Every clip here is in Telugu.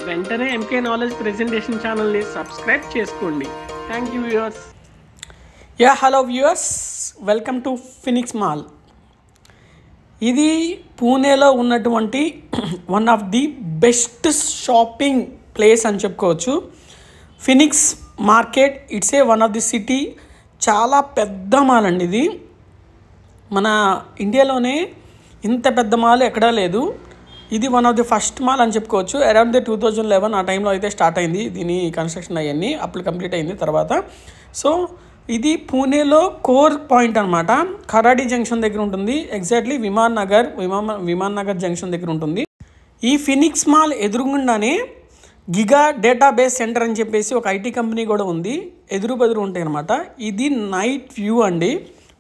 వెంటనే ఎంకే నాలెడ్జ్ ప్రెజెంటేషన్ ఛానల్ని సబ్స్క్రైబ్ చేసుకోండి. Thank you viewers. Hello viewers, welcome to Phoenix mall. ఇది పూణేలో ఉన్నటువంటి one of the best shopping place అని చెప్పుకోవచ్చు. Phoenix market it's one of the city. చాలా పెద్ద మాల్ అండి ఇది. మన ఇండియాలోనే ఇంత పెద్ద మాల్ ఎక్కడా లేదు. ఇది one of the first mall అని చెప్పుకోవచ్చు. అరౌండ్ ది 2011 ఆ టైంలో అయితే స్టార్ట్ అయింది దీని కన్స్ట్రక్షన్ అవన్నీ, అప్పుడు కంప్లీట్ అయింది తర్వాత. సో ఇది పూణేలో కోర్ పాయింట్ అనమాట. ఖరాడి జంక్షన్ దగ్గర ఉంటుంది. ఎగ్జాక్ట్లీ విమాన్ నగర్ జంక్షన్ దగ్గర ఉంటుంది. ఈ ఫినిక్స్ మాల్ ఎదురుగుండానే గిగా డేటాబేస్ సెంటర్ అని చెప్పేసి ఒక ఐటీ కంపెనీ కూడా ఉంది. ఎదురు ఉంటాయి అనమాట. ఇది నైట్ వ్యూ అండి.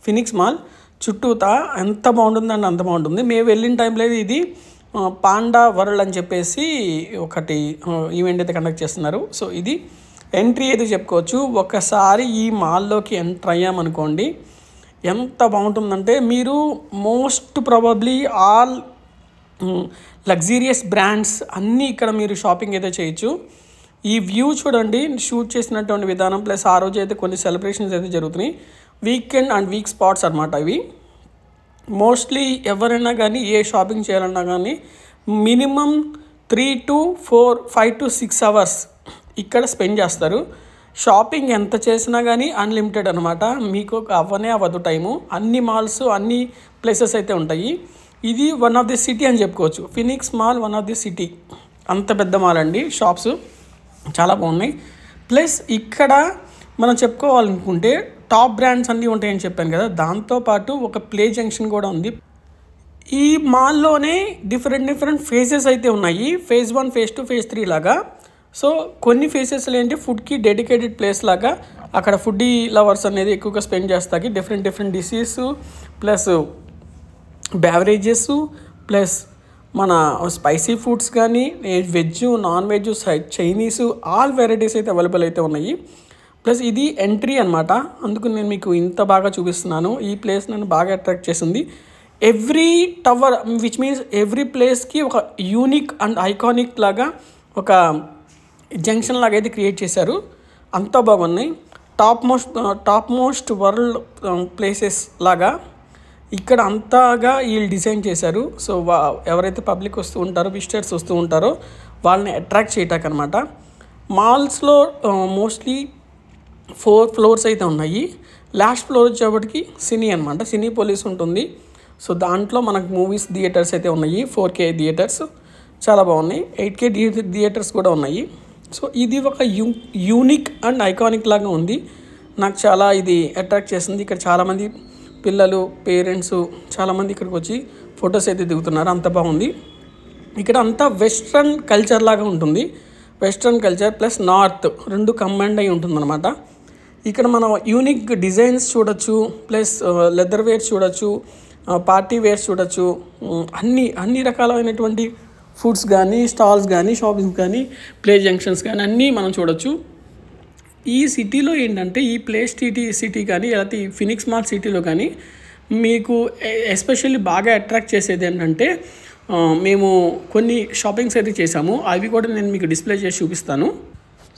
ఫినిక్స్ మాల్ చుట్టూతా ఎంత బాగుంటుందండి, అంత బాగుంటుంది. మేము వెళ్ళిన టైంలో ఇది పాండా వరల్డ్ అని చెప్పేసి ఒకటి ఈవెంట్ అయితే కండక్ట్ చేస్తున్నారు. సో ఇది ఎంట్రీ అయితే చెప్పుకోవచ్చు. ఒకసారి ఈ మాల్లోకి ఎంటర్ అయ్యామనుకోండి, ఎంత బాగుంటుందంటే మీరు most probably all luxurious brands అన్నీ ఇక్కడ మీరు షాపింగ్ అయితే చేయొచ్చు. ఈ వ్యూ చూడండి, షూట్ చేసినటువంటి విధానం, ప్లస్ ఆ రోజు అయితే కొన్ని సెలబ్రేషన్స్ అయితే జరుగుతున్నాయి. వీకెండ్ అండ్ వీక్ స్పాట్స్ అనమాట ఇవి. మోస్ట్లీ ఎవరైనా కానీ ఏ షాపింగ్ చేయాలన్నా కానీ మినిమం 3 to 4, 5 to 6 అవర్స్ ఇక్కడ స్పెండ్ చేస్తారు. షాపింగ్ ఎంత చేసినా కానీ అన్లిమిటెడ్ అనమాట. మీకు అవ్వదు టైము. అన్ని మాల్స్, అన్ని ప్లేసెస్ అయితే ఉంటాయి. ఇది వన్ ఆఫ్ ది సిటీ అని చెప్పుకోవచ్చు. Phoenix mall one of the city. అంత పెద్ద మాల్ అండి. షాప్స్ చాలా బాగున్నాయి. ప్లస్ ఇక్కడ మనం చెప్పుకోవాలనుకుంటే టాప్ బ్రాండ్స్ అన్నీ ఉంటాయని చెప్పాను కదా, దాంతోపాటు ఒక ప్లే జంక్షన్ కూడా ఉంది. ఈ మాల్లోనే డిఫరెంట్ ఫేజెస్ అయితే ఉన్నాయి. ఫేజ్ 1, ఫేజ్ 2, ఫేజ్ 3 లాగా. సో కొన్ని ఫేజెస్లో ఏంటి ఫుడ్కి డెడికేటెడ్ ప్లేస్ లాగా, అక్కడ ఫుడ్డీ లవర్స్ అనేది ఎక్కువగా స్పెండ్ చేస్తాకి different dishes, plus beverages, plus మన స్పైసీ ఫుడ్స్ కానీ, veg, non veg, Chinese, all varieties అయితే అవైలబుల్ అయితే ఉన్నాయి. ప్లస్ ఇది ఎంట్రీ అనమాట. అందుకు నేను మీకు ఇంత బాగా చూపిస్తున్నాను. ఈ ప్లేస్ నన్ను బాగా అట్రాక్ట్ చేసింది. Every tower which means every ప్లేస్కి ఒక యూనిక్ అండ్ ఐకానిక్ లాగా ఒక జంక్షన్ లాగా అయితే క్రియేట్ చేశారు. అంతా బాగున్నాయి. టాప్ మోస్ట్ వరల్డ్ ప్లేసెస్ లాగా ఇక్కడ అంతగా వీళ్ళు డిజైన్ చేశారు. సో ఎవరైతే పబ్లిక్ వస్తూ ఉంటారో, విజిటర్స్ వస్తూ ఉంటారో వాళ్ళని అట్రాక్ట్ చేయటానికి అనమాట. మాల్స్లో మోస్ట్లీ 4 ఫ్లోర్స్ అయితే ఉన్నాయి. లాస్ట్ ఫ్లోర్ వచ్చేప్పటికి సినీ అనమాట. సినీ పోలీస్ ఉంటుంది. సో దాంట్లో మనకు మూవీస్ థియేటర్స్ అయితే ఉన్నాయి. 4K థియేటర్స్ చాలా బాగున్నాయి. 8K థియేటర్స్ కూడా ఉన్నాయి. సో ఇది ఒక యూనిక్ అండ్ ఐకానిక్ లాగా ఉంది. నాకు చాలా ఇది అట్రాక్ట్ చేసింది. ఇక్కడ చాలామంది పిల్లలు, పేరెంట్స్ చాలామంది ఇక్కడికి వచ్చి ఫొటోస్ అయితే దిగుతున్నారు. అంత బాగుంది. ఇక్కడ అంతా వెస్ట్రన్ కల్చర్ లాగా ఉంటుంది. వెస్ట్రన్ కల్చర్ ప్లస్ నార్త్ రెండు కంబైండ్ అయి ఉంటుందన్నమాట. ఇక్కడ మనం యూనిక్ డిజైన్స్ చూడొచ్చు, ప్లస్ లెదర్ వేర్స్ చూడొచ్చు, పార్టీ వేర్స్ చూడొచ్చు. అన్ని రకాలైనటువంటి ఫుడ్స్ కానీ, స్టాల్స్ కానీ, షాపింగ్స్ కానీ, ప్లే జంక్షన్స్ కానీ అన్నీ మనం చూడొచ్చు. ఈ సిటీలో ఏంటంటే ఈ ప్లేస్ సిటీ కానీ, లేకపోతే ఈ ఫినిక్స్ మాల్ సిటీలో కానీ మీకు ఎస్పెషల్లీ బాగా అట్రాక్ట్ చేసేది ఏంటంటే, మేము కొన్ని షాపింగ్స్ అయితే చేసాము. అవి కూడా నేను మీకు డిస్ప్లే చేసి చూపిస్తాను.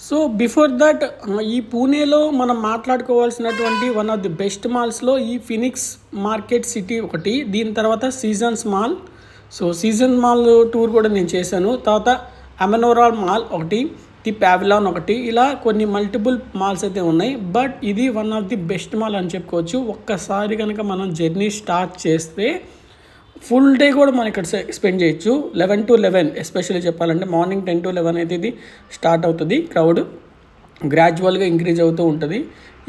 సో బిఫోర్ దట్, ఈ పూణేలో మనం మాట్లాడుకోవాల్సినటువంటి వన్ ఆఫ్ ది బెస్ట్ మాల్స్లో ఈ ఫినిక్స్ మార్కెట్ సిటీ ఒకటి. దీని తర్వాత seasons mall. So season mall tour కూడా నేను చేశాను. తర్వాత అమెనోరా మాల్ ఒకటి, ది ప్యావిలాన్ ఒకటి, ఇలా కొన్ని మల్టిపుల్ మాల్స్ అయితే ఉన్నాయి. బట్ ఇది one of the best mall అని చెప్పుకోవచ్చు. ఒక్కసారి కనుక మనం జర్నీ స్టార్ట్ చేస్తే ఫుల్ డే కూడా మనం ఇక్కడ స్పెండ్ చేయొచ్చు. 11 to 11 ఎస్పెషల్లీ చెప్పాలంటే మార్నింగ్ 10 to 11 అయితే ఇది స్టార్ట్ అవుతుంది. క్రౌడ్ గ్రాడ్యువల్గా ఇంక్రీజ్ అవుతూ ఉంటుంది.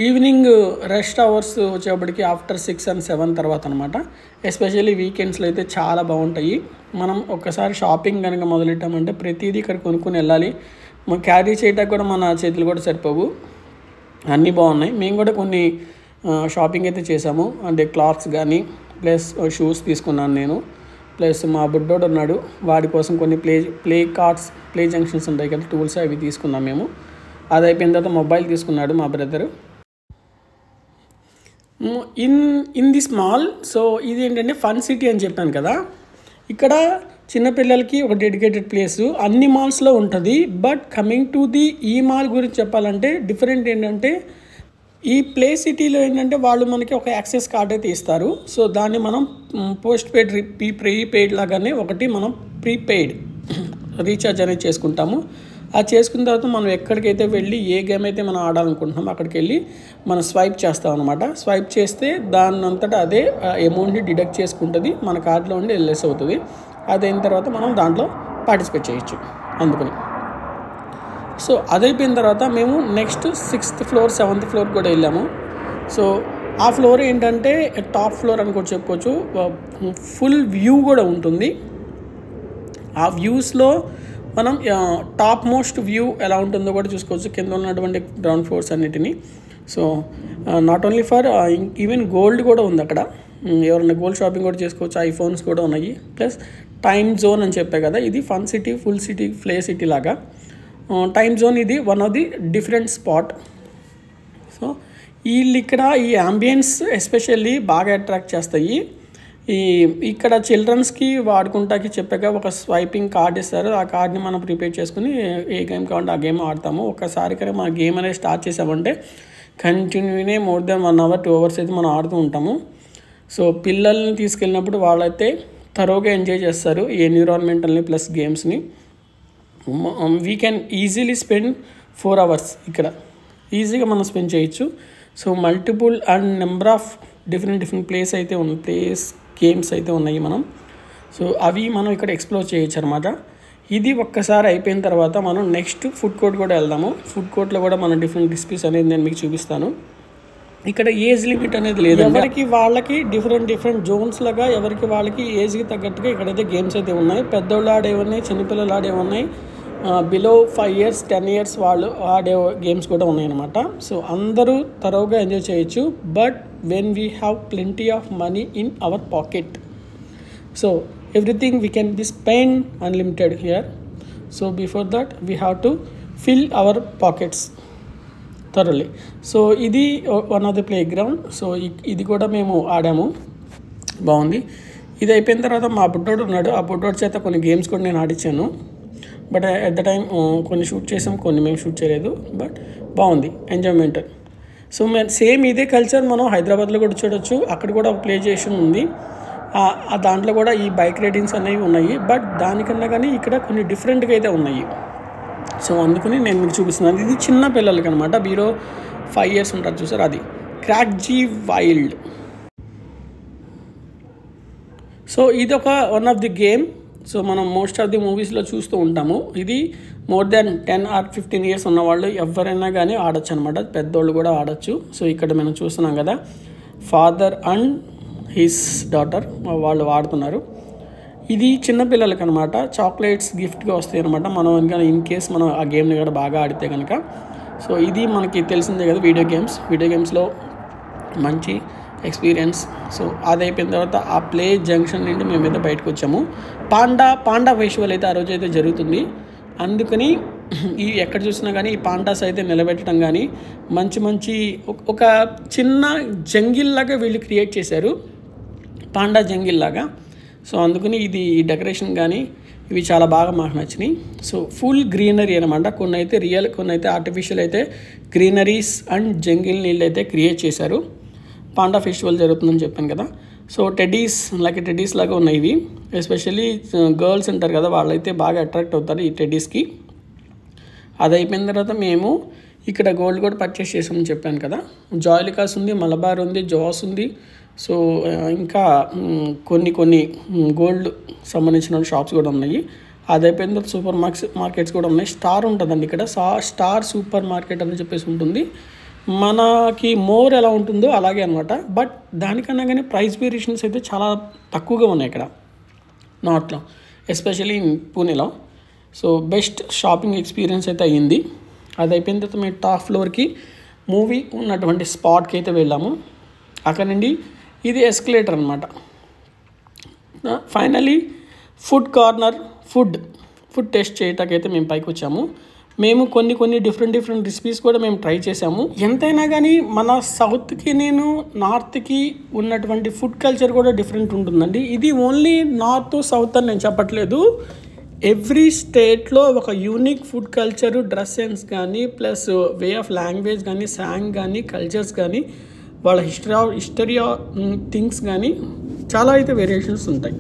ఈవినింగ్ రెస్ట్ అవర్స్ వచ్చేప్పటికి ఆఫ్టర్ 6 and 7 తర్వాత అనమాట. ఎస్పెషల్లీ వీకెండ్స్లో అయితే చాలా బాగుంటాయి. మనం ఒక్కసారి షాపింగ్ కనుక మొదలెట్టామంటే ప్రతిదీ ఇక్కడ కొనుక్కొని వెళ్ళాలి. మనం క్యారీ చేయడానికి కూడా మన చేతులు కూడా సరిపోవు. అన్నీ బాగున్నాయి. మేము కూడా కొన్ని షాపింగ్ అయితే చేసాము. అంటే క్లాత్స్ కానీ, ప్లస్ షూస్ తీసుకున్నాను నేను. ప్లస్ మా బుడ్డోడు ఉన్నాడు, వాడి కోసం కొన్ని ప్లే జంక్షన్స్ ఉంటాయి కదా, టూల్స్ అవి తీసుకున్నాం మేము. అది అయిపోయిన తర్వాత మొబైల్ తీసుకున్నాడు మా brother. In this mall. So ఇది ఏంటంటే ఫన్ సిటీ అని చెప్పాను కదా. ఇక్కడ చిన్నపిల్లలకి ఒక డెడికేటెడ్ ప్లేసు అన్ని మాల్స్లో ఉంటుంది. బట్ కమింగ్ టు ది ఈ మాల్ గురించి చెప్పాలంటే డిఫరెంట్ ఏంటంటే ఈ ప్లే సిటీలో ఏంటంటే వాళ్ళు మనకి ఒక యాక్సెస్ కార్డ్ అయితే ఇస్తారు. సో దాన్ని మనం పోస్ట్ పెయిడ్ ప్రీపెయిడ్ లాగానే ఒకటి మనం ప్రీపెయిడ్ రీఛార్జ్ అనేది చేసుకుంటాము. అది చేసుకున్న తర్వాత మనం ఎక్కడికైతే వెళ్ళి ఏ గేమ్ అయితే మనం ఆడాలనుకుంటున్నామో అక్కడికి వెళ్ళి మనం స్వైప్ చేస్తాం అనమాట. స్వైప్ చేస్తే దాని అంతటా అదే అమౌంట్ని డిడక్ట్ చేసుకుంటుంది, మన కార్డులో ఉండి లెస్ అవుతుంది. అదైన తర్వాత మనం దాంట్లో పార్టిసిపేట్ చేయొచ్చు అందుకని. సో అదైపోయిన తర్వాత మేము next 6th floor 7th floor కూడా వెళ్ళాము. సో ఆ ఫ్లోర్ ఏంటంటే టాప్ ఫ్లోర్ అని కూడా చెప్పుకోవచ్చు. ఫుల్ వ్యూ కూడా ఉంటుంది. ఆ వ్యూస్లో మనం టాప్ మోస్ట్ వ్యూ ఎలా ఉంటుందో కూడా చూసుకోవచ్చు, కింద ఉన్నటువంటి గ్రౌండ్ ఫ్లోర్స్ అన్నిటినీ. So not only for even gold కూడా ఉంది అక్కడ, ఎవరైనా గోల్డ్ షాపింగ్ కూడా చేసుకోవచ్చు. ఐఫోన్స్ కూడా ఉన్నాయి. ప్లస్ టైమ్ జోన్ అని చెప్పే కదా, ఇది fun city, full city, play city లాగా. టైమ్ జోన్ ఇది one of the different spot. So వీళ్ళు ఇక్కడ ఈ అంబియన్స్ ఎస్పెషల్లీ బాగా అట్రాక్ట్ చేస్తాయి. ఇక్కడ చిల్డ్రన్స్కి వాడుకుంటాకి చెప్పాక ఒక స్వైపింగ్ కార్డ్ ఇస్తారు. ఆ కార్డ్ని మనం ప్రిపేర్ చేసుకుని ఏ గేమ్ కావాలంటే ఆ గేమ్ ఆడతాము. ఒక్కసారి కానీ మన గేమ్ అనేది స్టార్ట్ చేసామంటే కంటిన్యూనే మోర్ దెన్ 1 hour 2 hours అయితే మనం ఆడుతూ ఉంటాము. సో పిల్లల్ని తీసుకెళ్ళినప్పుడు వాళ్ళైతే తరోగా ఎంజాయ్ చేస్తారు ఈ ఎన్విరాన్మెంటల్ని ప్లస్ గేమ్స్ని. We can easily spend 4 hours ఇక్కడ ఈజీగా మనం స్పెండ్ చేయొచ్చు. So multiple and number of different place అయితే ఉన్నాయి, ప్లేస్ గేమ్స్ అయితే ఉన్నాయి మనం. సో అవి మనం ఇక్కడ ఎక్స్ప్లోర్ చేయొచ్చు అనమాట. ఇది ఒక్కసారి అయిపోయిన తర్వాత మనం నెక్స్ట్ ఫుడ్ కోర్ట్ కూడా వెళ్దాము. ఫుడ్ కోర్ట్లో కూడా మనం డిఫరెంట్ రెసిపీస్ అనేది నేను మీకు చూపిస్తాను. ఇక్కడ ఏజ్ లిమిట్ అనేది లేదు, ఎవరికి వాళ్ళకి డిఫరెంట్ జోన్స్ లాగా ఎవరికి వాళ్ళకి ఏజ్కి తగ్గట్టుగా ఇక్కడైతే గేమ్స్ అయితే ఉన్నాయి. పెద్దోళ్ళు ఆడేవి ఉన్నాయి, చిన్నపిల్లలు ఆడేవి ఉన్నాయి, బిలో 5 years 10 years వాళ్ళు ఆడే గేమ్స్ కూడా ఉన్నాయన్నమాట. సో అందరూ తరోగా ఎంజాయ్ చేయొచ్చు. But when we have plenty of money in our pocket, so everything we can be spend unlimited here. So before that we have to fill our pockets thoroughly. So ఇది one of the play ground. So ఇది కూడా మేము ఆడాము, బాగుంది. ఇది అయిపోయిన తర్వాత మా బుడ్డోడు ఉన్నాడు, ఆ బుడ్డోడు చేత కొన్ని గేమ్స్ కూడా నేను ఆడించాను. బట్ అట్ ద టైం కొన్ని షూట్ చేసాం, కొన్ని మేము షూట్ చేయలేదు. బట్ బాగుంది ఎంజాయ్మెంట్. సో సేమ్ ఇదే కల్చర్ మనం హైదరాబాద్లో కూడా చూడొచ్చు. అక్కడ కూడా ఒక ప్లే స్టేషన్ ఉంది, దాంట్లో కూడా ఈ బైక్ రైడింగ్స్ అనేవి ఉన్నాయి. బట్ దానికన్నా కానీ ఇక్కడ కొన్ని డిఫరెంట్గా అయితే ఉన్నాయి. సో అందుకని నేను మీకు చూపిస్తున్నాను. ఇది చిన్న పిల్లలకి అనమాట, బిలో 5 years ఉంటారు చూసారు, అది క్రాక్జీ వైల్డ్. సో ఇది ఒక one of the game. So మనం మోస్ట్ ఆఫ్ ది మూవీస్లో చూస్తూ ఉంటాము. ఇది మోర్ దెన్ 10 or 15 years ఉన్నవాళ్ళు ఎవరైనా కానీ ఆడొచ్చు అనమాట, పెద్దోళ్ళు కూడా ఆడొచ్చు. సో ఇక్కడ మనం చూస్తున్నాం కదా, ఫాదర్ అండ్ హిస్ డాటర్ వాళ్ళు ఆడుతున్నారు. ఇది చిన్నపిల్లలకి అనమాట, చాక్లెట్స్ గిఫ్ట్గా వస్తాయి అనమాట మనం ఇంకా ఇన్ కేస్ మనం ఆ గేమ్ని కూడా బాగా ఆడితే కనుక. సో ఇది మనకి తెలిసిందే కదా, వీడియో గేమ్స్లో మంచి ఎక్స్పీరియన్స్. సో అది అయిపోయిన తర్వాత ఆ ప్లే జంక్షన్ నుండి మేమైతే బయటకు వచ్చాము. పాండా ఫెస్టివల్ అయితే ఆ రోజు అయితే జరుగుతుంది. అందుకని ఈ ఎక్కడ చూసినా కానీ ఈ పాండాస్ అయితే నిలబెట్టడం కానీ మంచి ఒక చిన్న జంగిల్ లాగా వీళ్ళు క్రియేట్ చేశారు, పాండా జంగిల్ లాగా. సో అందుకని ఇది డెకరేషన్ కానీ ఇవి చాలా బాగా మాకు నచ్చినాయి. సో ఫుల్ గ్రీనరీ అనమాట, కొన్ని అయితే రియల్, కొన్ని అయితే ఆర్టిఫిషియల్ అయితే గ్రీనరీస్ అండ్ జంగిల్ నీళ్ళు అయితే క్రియేట్ చేశారు. పాండా ఫెస్టివల్ జరుగుతుందని చెప్పాను కదా. సో టెడ్డీస్ లాగా ఉన్నాయి ఇవి. ఎస్పెషల్లీ గర్ల్స్ ఉంటారు కదా, వాళ్ళైతే బాగా అట్రాక్ట్ అవుతారు ఈ టెడ్డీస్కి. అది అయిపోయిన తర్వాత మేము ఇక్కడ గోల్డ్ కూడా పర్చేస్ చేసామని చెప్పాను కదా. జాయిలికాస్ ఉంది, మలబార్ ఉంది, జాస్ ఉంది. సో ఇంకా కొన్ని గోల్డ్ సంబంధించిన షాప్స్ కూడా ఉన్నాయి. అది అయిపోయిన తర్వాత సూపర్ మార్కెట్స్ కూడా ఉన్నాయి. స్టార్ ఉంటుందండి ఇక్కడ, స్టార్ సూపర్ మార్కెట్ అని చెప్పేసి ఉంటుంది. మనకి మోర్ ఎలా ఉంటుందో అలాగే అనమాట. బట్ దానికన్నా కానీ ప్రైస్ వేరియేషన్స్ అయితే చాలా తక్కువగా ఉన్నాయి ఇక్కడ నార్త్లో, ఎస్పెషల్లీ పూణేలో. సో బెస్ట్ షాపింగ్ ఎక్స్పీరియన్స్ అయితే అయ్యింది. అది అయిపోయిన తర్వాత మేము టాప్ ఫ్లోర్కి మూవీ ఉన్నటువంటి స్పాట్కి అయితే వెళ్ళాము. అక్కడ నుండి ఇది ఎస్కలేటర్ అనమాట. Finally food corner food taste చేయటాకైతే మేము పైకి వచ్చాము. మేము కొన్ని డిఫరెంట్ రెసిపీస్ కూడా మేము ట్రై చేసాము. ఎంతైనా కానీ మన సౌత్కి నార్త్కి ఉన్నటువంటి ఫుడ్ కల్చర్ కూడా డిఫరెంట్ ఉంటుందండి. ఇది ఓన్లీ నార్త్ సౌత్ అని నేను చెప్పట్లేదు. ఎవ్రీ స్టేట్లో ఒక unique food culture, dress sense కానీ, ప్లస్ వే ఆఫ్ లాంగ్వేజ్ కానీ, సాంగ్ కానీ, కల్చర్స్ కానీ, వాళ్ళ హిస్టరీ థింగ్స్ కానీ చాలా అయితే వేరియేషన్స్ ఉంటాయి.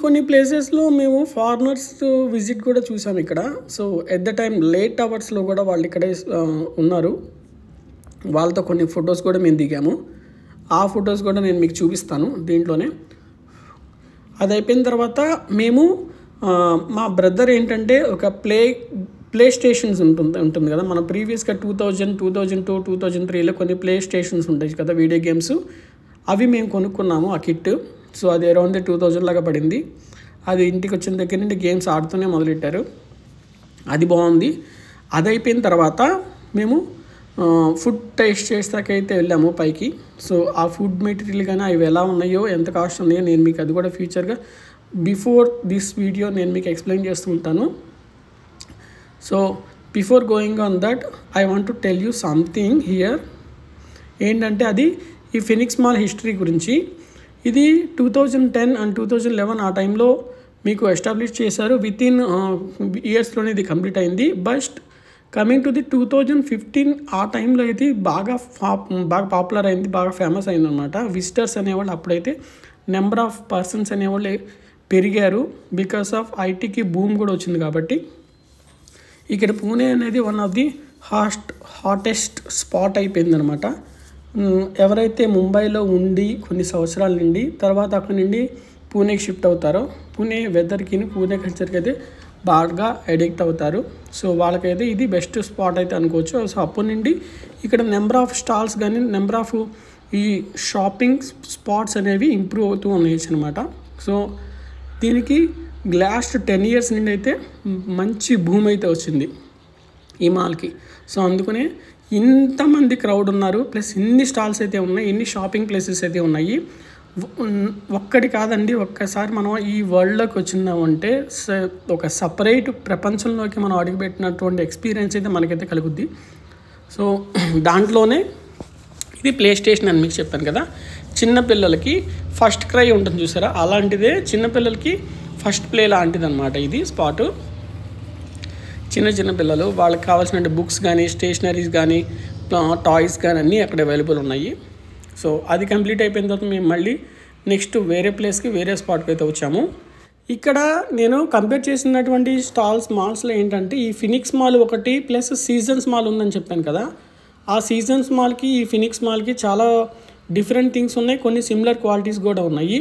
కొన్ని ప్లేసెస్లో మేము ఫారినర్స్ విజిట్ కూడా చూసాము ఇక్కడ. So at the time late అవర్స్లో కూడా వాళ్ళు ఇక్కడే ఉన్నారు. వాళ్ళతో కొన్ని ఫొటోస్ కూడా మేము దిగాము. ఆ ఫొటోస్ కూడా నేను మీకు చూపిస్తాను దీంట్లోనే. అది అయిపోయిన తర్వాత మేము మా బ్రదర్ ఏంటంటే ఒక ప్లే స్టేషన్స్ ఉంటుంది కదా, మన ప్రీవియస్గా 2000, 2002, 2003లో కొన్ని ప్లే స్టేషన్స్ ఉంటాయి కదా వీడియో గేమ్స్, అవి మేము కొనుక్కున్నాము ఆ కిట్. సో అది అరౌండ్ 2000 లాగా పడింది. అది ఇంటికి వచ్చిన దగ్గర నుండి గేమ్స్ ఆడుతూనే మొదలెట్టారు. అది బాగుంది. అది అయిపోయిన తర్వాత మేము ఫుడ్ టేస్ట్ చేస్తాకైతే వెళ్ళాము పైకి. సో ఆ ఫుడ్ మెటీరియల్ కానీ అవి ఎలా ఉన్నాయో, ఎంత కాస్ట్ ఉన్నాయో నేను మీకు అది కూడా ఫ్యూచర్గా బిఫోర్ దిస్ వీడియో నేను మీకు ఎక్స్ప్లెయిన్ చేస్తూ ఉంటాను. So before going on that I want to tell you something here. ఏంటంటే అది ఈ ఫినిక్స్ మాల్ హిస్టరీ గురించి. ఇది 2010 and 2011 ఆ టైంలో మీకు ఎస్టాబ్లిష్ చేశారు. విత్ ఇన్ ఇయర్స్లోనే ఇది కంప్లీట్ అయింది. బట్ కమింగ్ టు ది 2015 ఆ టైంలో అయితే బాగా పాపులర్ అయింది, బాగా ఫేమస్ అయింది అనమాట. విజిటర్స్ అనేవాళ్ళు అప్పుడైతే నెంబర్ ఆఫ్ పర్సన్స్ అనేవాళ్ళు పెరిగారు. బికాస్ ఆఫ్ ఐటీకి బూమ్ కూడా వచ్చింది కాబట్టి. ఇక్కడ పూణే అనేది one of the hottest spot అయిపోయిందనమాట. ఎవరైతే ముంబైలో ఉండి కొన్ని సంవత్సరాల నుండి తర్వాత అక్కడి నుండి పూణేకి షిఫ్ట్ అవుతారో, పూణే వెదర్కి, పూణే కల్చర్కి అయితే బాగా అడిక్ట్ అవుతారు. సో వాళ్ళకైతే ఇది బెస్ట్ స్పాట్ అయితే అనుకోవచ్చు. సో అప్పటి నుండి ఇక్కడ నెంబర్ ఆఫ్ స్టాల్స్ కానీ, నెంబర్ ఆఫ్ ఈ షాపింగ్ స్పాట్స్ అనేవి ఇంప్రూవ్ అవుతూ ఉన్నాయి అనమాట. సో దీనికి లాస్ట్ 10 years నుండి అయితే మంచి భూమి అయితే వచ్చింది ఈ మాల్కి. సో అందుకనే ఇంతమంది క్రౌడ్ ఉన్నారు, ప్లస్ ఇన్ని స్టాల్స్ అయితే ఉన్నాయి, ఇన్ని షాపింగ్ ప్లేసెస్ అయితే ఉన్నాయి. ఒక్కటి కాదండి, ఒక్కసారి మనం ఈ వరల్డ్లోకి వచ్చినామంటే ఒక సపరేట్ ప్రపంచంలోకి మనం అడుగుపెట్టినటువంటి ఎక్స్పీరియన్స్ అయితే మనకైతే కలుగుద్ది. సో దాంట్లోనే ఇది ప్లే స్టేషన్ అని మీకు చెప్పాను కదా. చిన్నపిల్లలకి ఫస్ట్ క్రై ఉంటుంది చూసారా, అలాంటిదే చిన్నపిల్లలకి ఫస్ట్ ప్లే లాంటిది అనమాట ఇది స్పాటు. చిన్న పిల్లలు వాళ్ళకి కావాల్సిన బుక్స్ కానీ, స్టేషనరీస్ కానీ, టాయ్స్ కానీ అన్నీ అక్కడ అవైలబుల్ ఉన్నాయి. సో అది కంప్లీట్ అయిపోయిన తర్వాత మేము మళ్ళీ నెక్స్ట్ వేరే ప్లేస్కి, వేరే స్పాట్కి అయితే వచ్చాము. ఇక్కడ నేను కంపేర్ చేసినటువంటి మాల్స్లో ఏంటంటే ఈ ఫినిక్స్ మాల్ ఒకటి ప్లస్ సీజన్స్ మాల్ ఉందని చెప్పాను కదా. ఆ సీజన్స్ మాల్కి ఈ ఫినిక్స్ మాల్కి చాలా డిఫరెంట్ థింగ్స్ ఉన్నాయి, కొన్ని సిమిలర్ క్వాలిటీస్ కూడా ఉన్నాయి.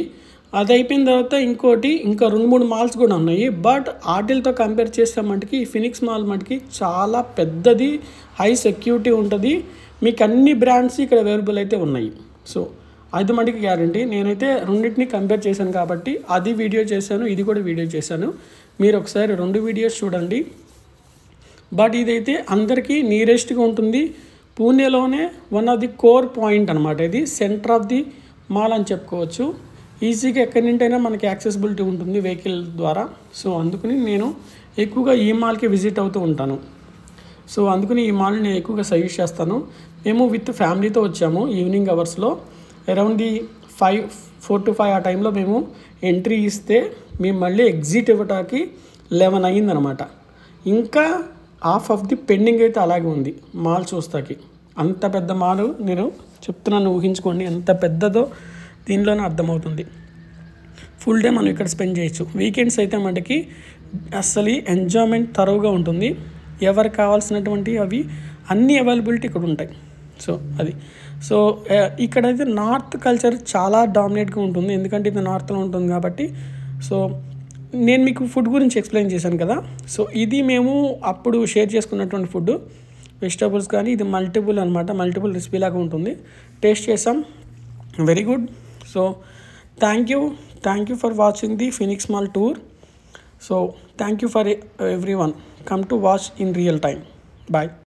అది అయిపోయిన తర్వాత ఇంకా 2-3 మాల్స్ కూడా ఉన్నాయి. బట్ వాటితో కంపేర్ చేస్తే మటుకి ఈ ఫినిక్స్ మాల్ మటుకి చాలా పెద్దది, హై సెక్యూరిటీ ఉంటుంది, మీకు అన్ని బ్రాండ్స్ ఇక్కడ అవైలబుల్ అయితే ఉన్నాయి. సో అది మటుకి గ్యారంటీ. నేనైతే రెండింటిని కంపేర్ చేశాను కాబట్టి అది వీడియో చేశాను, ఇది కూడా వీడియో చేశాను. మీరు ఒకసారి 2 వీడియోస్ చూడండి. బట్ ఇదైతే అందరికీ నియరెస్ట్గా ఉంటుంది. పూణేలోనే one of the core point అనమాట. ఇది సెంటర్ ఆఫ్ ది మాల్ అని చెప్పుకోవచ్చు. ఈజీగా ఎక్కడి నుంటైనా మనకి యాక్సెసిబిలిటీ ఉంటుంది వెహికల్ ద్వారా. సో అందుకని నేను ఎక్కువగా ఈ మాల్కి విజిట్ అవుతూ ఉంటాను. సో అందుకని ఈ మాల్ని నేను ఎక్కువగా సజెస్ట్ చేస్తాను. మేము విత్ ఫ్యామిలీతో వచ్చాము. ఈవినింగ్ అవర్స్లో అరౌండ్ ది 4 to 5 ఆ టైంలో మేము ఎంట్రీ ఇస్తే మేము మళ్ళీ ఎగ్జిట్ ఇవ్వటానికి 11 అయ్యిందనమాట. ఇంకా హాఫ్ ఆఫ్ ది పెండింగ్ అయితే అలాగే ఉంది మాల్ చూస్తాకి. అంత పెద్ద మాల్ నేను చెప్తున్నాను, ఊహించుకోండి ఎంత పెద్దదో దీనిలోనే అర్థమవుతుంది. ఫుల్ డే మనం ఇక్కడ స్పెండ్ చేయొచ్చు. వీకెండ్స్ అయితే మనకి అసలు ఎంజాయ్మెంట్ తరువుగా ఉంటుంది. ఎవరికి కావాల్సినటువంటి అవి అన్ని అవైలబిలిటీ ఇక్కడ ఉంటాయి. సో ఇక్కడైతే నార్త్ కల్చర్ చాలా డామినేట్గా ఉంటుంది, ఎందుకంటే ఇది నార్త్లో ఉంటుంది కాబట్టి. సో నేను మీకు ఫుడ్ గురించి ఎక్స్ప్లెయిన్ చేశాను కదా. సో ఇది మేము అప్పుడు షేర్ చేసుకున్నటువంటి ఫుడ్, వెజిటబుల్స్ కానీ ఇది మల్టిపుల్ రెసిపీ లాగా ఉంటుంది. టేస్ట్ చేసాం, very good. So thank you for watching the Phoenix Mall tour. So thank you for everyone. Come to watch in real time. Bye.